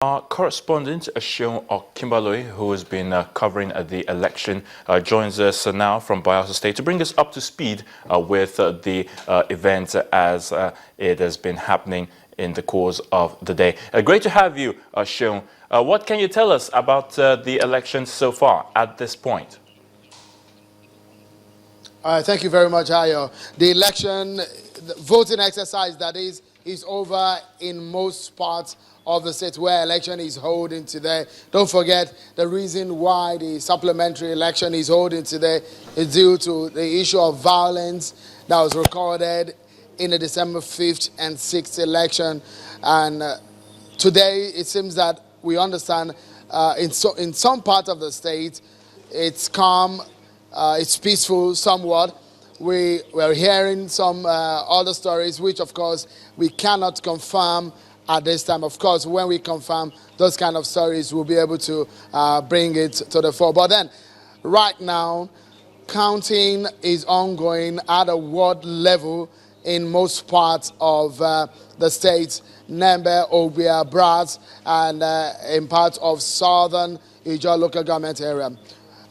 Our correspondent, Seun Okimbaloi, who has been covering the election, joins us now from Bayelsa State to bring us up to speed with the event as it has been happening in the course of the day. Great to have you, Seun. What can you tell us about the election so far at this point? Thank you very much, Ayo. The election, the voting exercise, that is over in most parts of the state where election is holding today. Don't forget, the reason why the supplementary election is holding today is due to the issue of violence that was recorded in the December 5th and 6th election. And today, it seems that we understand in some part of the state, it's calm, it's peaceful somewhat. We're hearing some other stories, which of course we cannot confirm at this time. Of course, when we confirm those kind of stories, we'll be able to bring it to the fore. But then, right now, counting is ongoing at a ward level in most parts of the state, Nembe, Obia, Brass, and in parts of southern Ijaw local government area.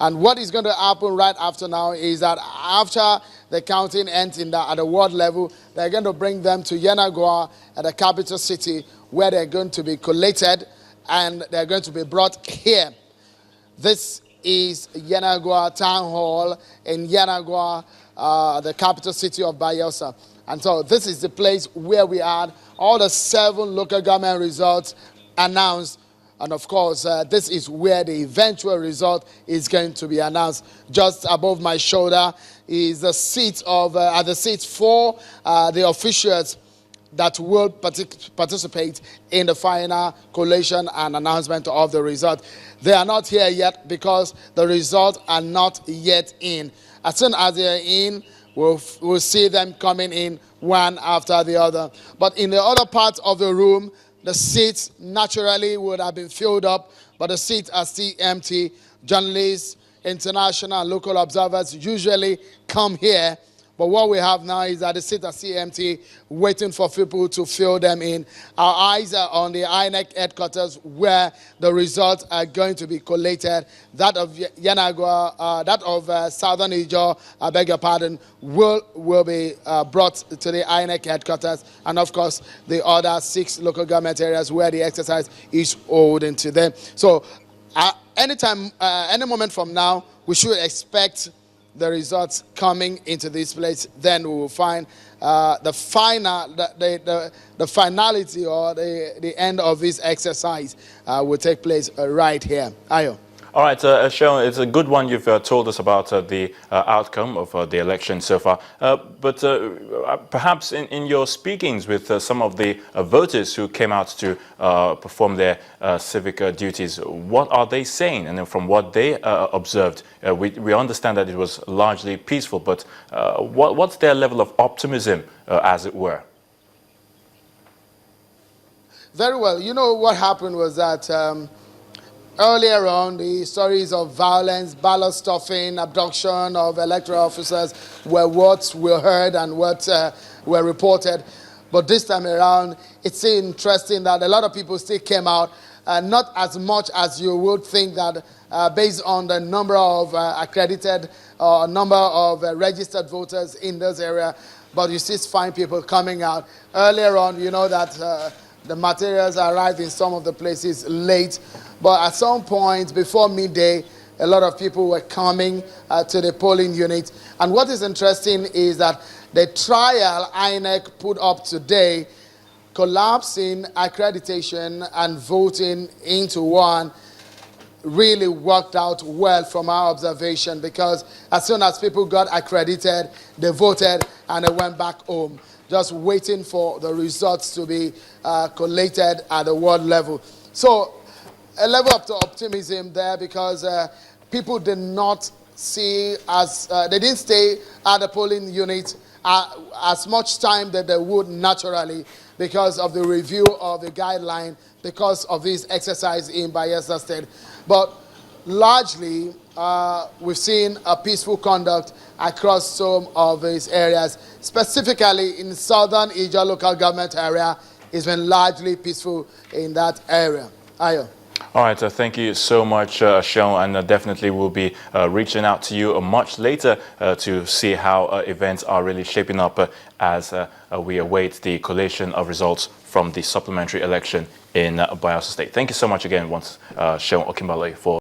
And what is going to happen right after now is that after the counting ends at the ward level, they're going to bring them to Yenagoa at the capital city, where they're going to be collated and they're going to be brought here. This is Yenagoa Town Hall in Yenagoa, the capital city of Bayelsa. And so this is the place where we had all the 7 local government results announced. And of course, this is where the eventual result is going to be announced. Just above my shoulder is the seat of, at the seat for the officials that will participate in the final collation and announcement of the result. They are not here yet because the results are not yet in. As soon as they are in, we'll see them coming in one after the other. But in the other part of the room, the seats naturally would have been filled up, but the seats are still empty. Journalists, international and local observers usually come here. But what we have now is that the seats are still empty, waiting for people to fill them in. Our eyes are on the INEC headquarters where the results are going to be collated. That of Yenagoa, that of Southern Ijaw, I beg your pardon, will be brought to the INEC headquarters. And of course, the other 6 local government areas where the exercise is holding today. So anytime, any moment from now, we should expect the results coming into this place. Then we will find the finality or the end of this exercise will take place right here. Ayo. All right, Seun, it's a good one you've told us about the outcome of the election so far. But perhaps in your speakings with some of the voters who came out to perform their civic duties, what are they saying? And then from what they observed, we understand that it was largely peaceful, but what's their level of optimism, as it were? Very well. You know, what happened was that earlier on, the stories of violence, ballot stuffing, abduction of electoral officers were what were heard and what were reported. But this time around, it's interesting that a lot of people still came out, not as much as you would think that based on the number of accredited or number of registered voters in this area, but you still find people coming out. Earlier on, you know that the materials arrived in some of the places late, but at some point before midday, a lot of people were coming to the polling unit. And what is interesting is that the trial INEC put up today, collapsing accreditation and voting into one, really worked out well from our observation, because as soon as people got accredited, they voted and they went back home, just waiting for the results to be collated at the world level. So a level of optimism there, because people did not see they didn't stay at the polling unit as much time that they would naturally, because of the review of the guideline, because of this exercise in Bayelsa State. But largely, we've seen a peaceful conduct across some of these areas, specifically in southern Ijaw local government area. It's been largely peaceful in that area. Ayo. All right, thank you so much, Sean, and definitely we'll be reaching out to you much later to see how events are really shaping up as we await the collation of results from the supplementary election in Bayelsa State. Thank you so much again once, Sean Okimbale, for